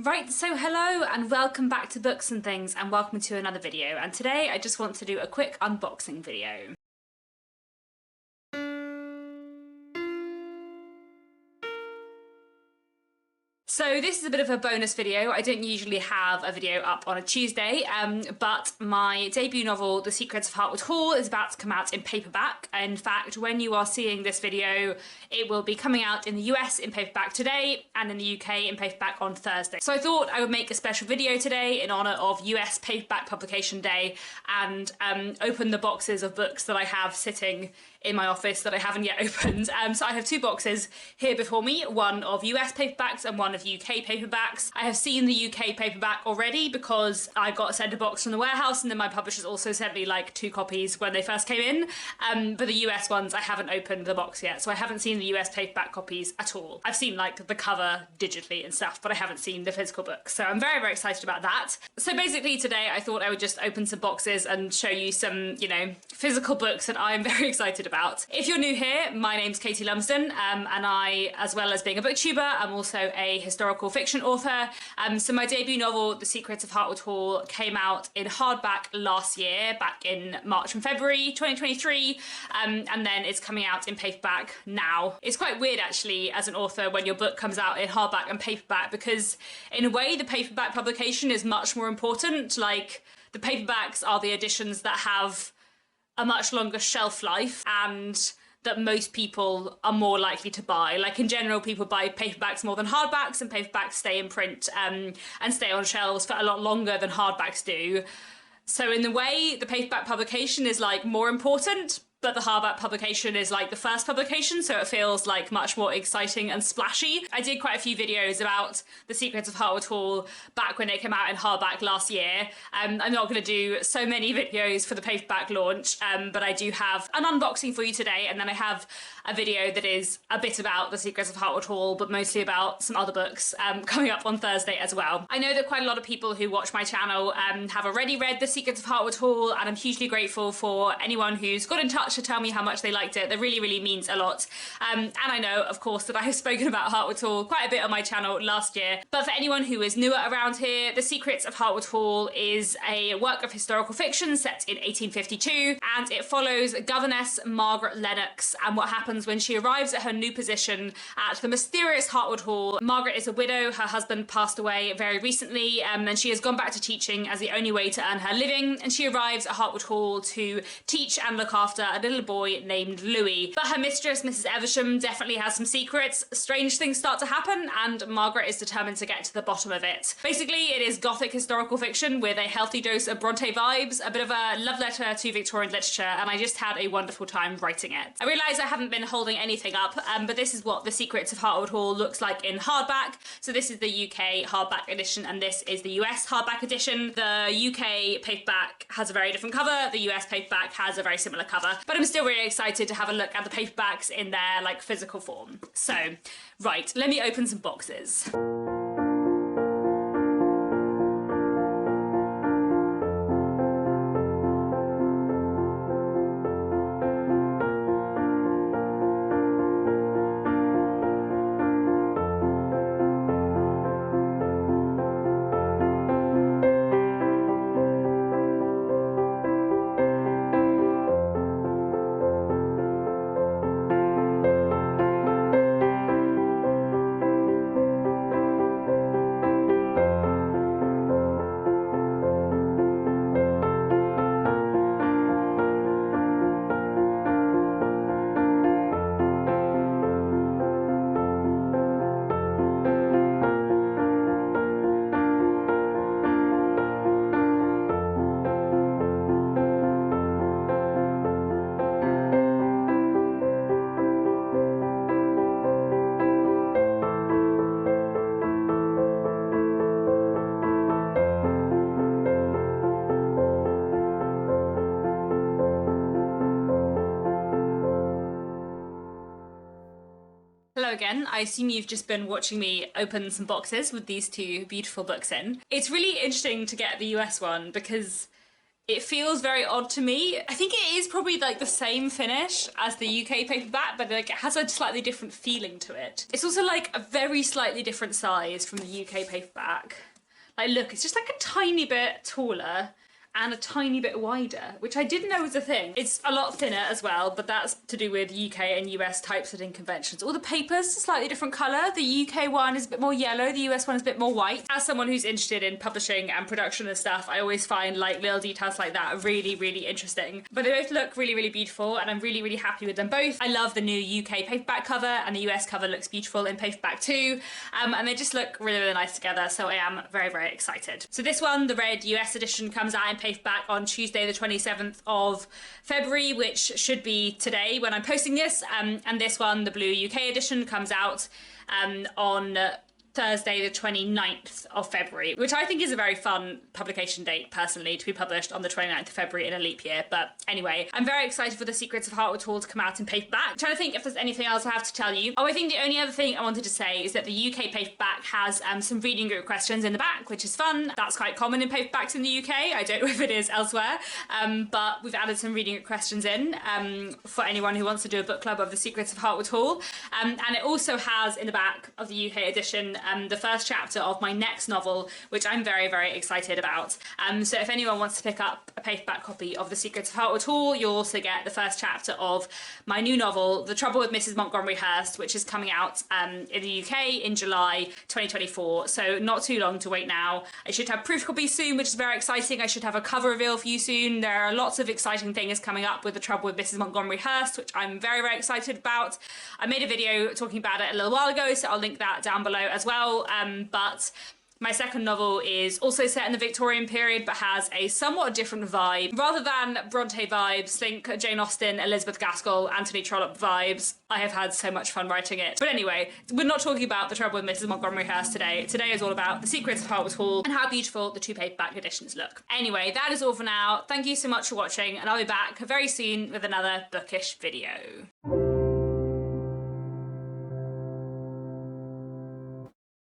Right, so hello and welcome back to Books and Things, and welcome to another video. And today I just want to do a quick unboxing video. So this is a bit of a bonus video. I don't usually have a video up on a Tuesday, but my debut novel, The Secrets of Hartwood Hall, is about to come out in paperback. In fact, when you are seeing this video, it will be coming out in the US in paperback today and in the UK in paperback on Thursday. So I thought I would make a special video today in honour of US Paperback Publication Day and open the boxes of books that I have sitting in my office that I haven't yet opened. So I have two boxes here before me, one of US paperbacks and one of UK paperbacks. I have seen the UK paperback already because I got sent a box from the warehouse, and then my publishers also sent me like 2 copies when they first came in. But the US ones, I haven't opened the box yet, so I haven't seen the US paperback copies at all. I've seen like the cover digitally and stuff, but I haven't seen the physical book. So I'm very, very excited about that. So basically today I thought I would just open some boxes and show you some, physical books that I'm very excited about. If you're new here, my name's Katie Lumsden, and I, as well as being a booktuber, I'm also a historical fiction author. So my debut novel, The Secrets of Hartwood Hall, came out in hardback last year, back in March and February 2023, and then it's coming out in paperback now. It's quite weird actually as an author when your book comes out in hardback and paperback, because in a way the paperback publication is much more important. Like, the paperbacks are the editions that have a much longer shelf life and that most people are more likely to buy. Like, in general, people buy paperbacks more than hardbacks, and paperbacks stay in print and stay on shelves for a lot longer than hardbacks do. So in the way, the paperback publication is like more important, but the hardback publication is like the first publication, so it feels like much more exciting and splashy. I did quite a few videos about The Secrets of Hartwood Hall back when it came out in hardback last year. I'm not going to do so many videos for the paperback launch, but I do have an unboxing for you today, and then I have a video that is a bit about The Secrets of Hartwood Hall, but mostly about some other books coming up on Thursday as well. I know that quite a lot of people who watch my channel have already read The Secrets of Hartwood Hall, and I'm hugely grateful for anyone who's got in touch to tell me how much they liked it. That really, really means a lot. And I know, of course, that I have spoken about Hartwood Hall quite a bit on my channel last year, but for anyone who is newer around here, The Secrets of Hartwood Hall is a work of historical fiction set in 1852, and it follows Governess Margaret Lennox and what happens when she arrives at her new position at the mysterious Hartwood Hall. Margaret is a widow, her husband passed away very recently, and she has gone back to teaching as the only way to earn her living, and she arrives at Hartwood Hall to teach and look after a little boy named Louis. But her mistress, Mrs Evesham, definitely has some secrets. Strange things start to happen, and Margaret is determined to get to the bottom of it. Basically, it is gothic historical fiction with a healthy dose of Bronte vibes, a bit of a love letter to Victorian literature, and I just had a wonderful time writing it. I realise I haven't been holding anything up, but this is what The Secrets of Hartwood Hall looks like in hardback. So this is the UK hardback edition, and this is the US hardback edition. The UK paperback has a very different cover, the US paperback has a very similar cover, but I'm still really excited to have a look at the paperbacks in their like physical form. So, right, let me open some boxes. Hello again, I assume you've just been watching me open some boxes with these two beautiful books in. It's really interesting to get the US one because It feels very odd to me. I think it is probably like the same finish as the UK paperback, but like it has a slightly different feeling to it. It's also like a very slightly different size from the UK paperback. Like look, it's just like a tiny bit taller and a tiny bit wider, which I didn't know was a thing. It's a lot thinner as well, but that's to do with UK and US typesetting conventions. All the papers are slightly different colour. The UK one is a bit more yellow, the US one is a bit more white. As someone who's interested in publishing and production and stuff, I always find like little details like that really, really interesting. But they both look really, really beautiful, and I'm really, really happy with them both. I love the new UK paperback cover, and the US cover looks beautiful in paperback too. And they just look really, really nice together, so I am very, very excited. So this one, the red US edition, comes out in paperback on Tuesday the 27th of February, which should be today when I'm posting this, and this one, the blue UK edition, comes out on Thursday the 29th of February, which I think is a very fun publication date personally, to be published on the 29th of February in a leap year. But anyway, I'm very excited for the Secrets of Hartwood haul to come out in paperback. I'm trying to think if there's anything else I have to tell you. Oh, I think the only other thing I wanted to say is that the UK paperback has some reading group questions in the back, which is fun. That's quite common in paperbacks in the UK. I don't know if it is elsewhere, but we've added some reading group questions in for anyone who wants to do a book club of the Secrets of Hartwood haul. And it also has in the back of the UK edition the first chapter of my next novel, which I'm very, very excited about. So if anyone wants to pick up a paperback copy of The Secrets of Hartwood Hall, you'll also get the first chapter of my new novel, The Trouble with Mrs Montgomery Hurst, which is coming out in the UK in July 2024. So not too long to wait now. I should have proof copies soon, which is very exciting. I should have a cover reveal for you soon. There are lots of exciting things coming up with The Trouble with Mrs Montgomery Hurst, which I'm very, very excited about. I made a video talking about it a little while ago, so I'll link that down below as well. But my second novel is also set in the Victorian period, but has a somewhat different vibe. Rather than Bronte vibes, think Jane Austen, Elizabeth Gaskell, Anthony Trollope vibes. I have had so much fun writing it. But anyway, we're not talking about The Trouble with Mrs Montgomery Hurst today. Today is all about The Secrets of Hartwood Hall and how beautiful the two paperback editions look. Anyway, that is all for now. Thank you so much for watching, and I'll be back very soon with another bookish video.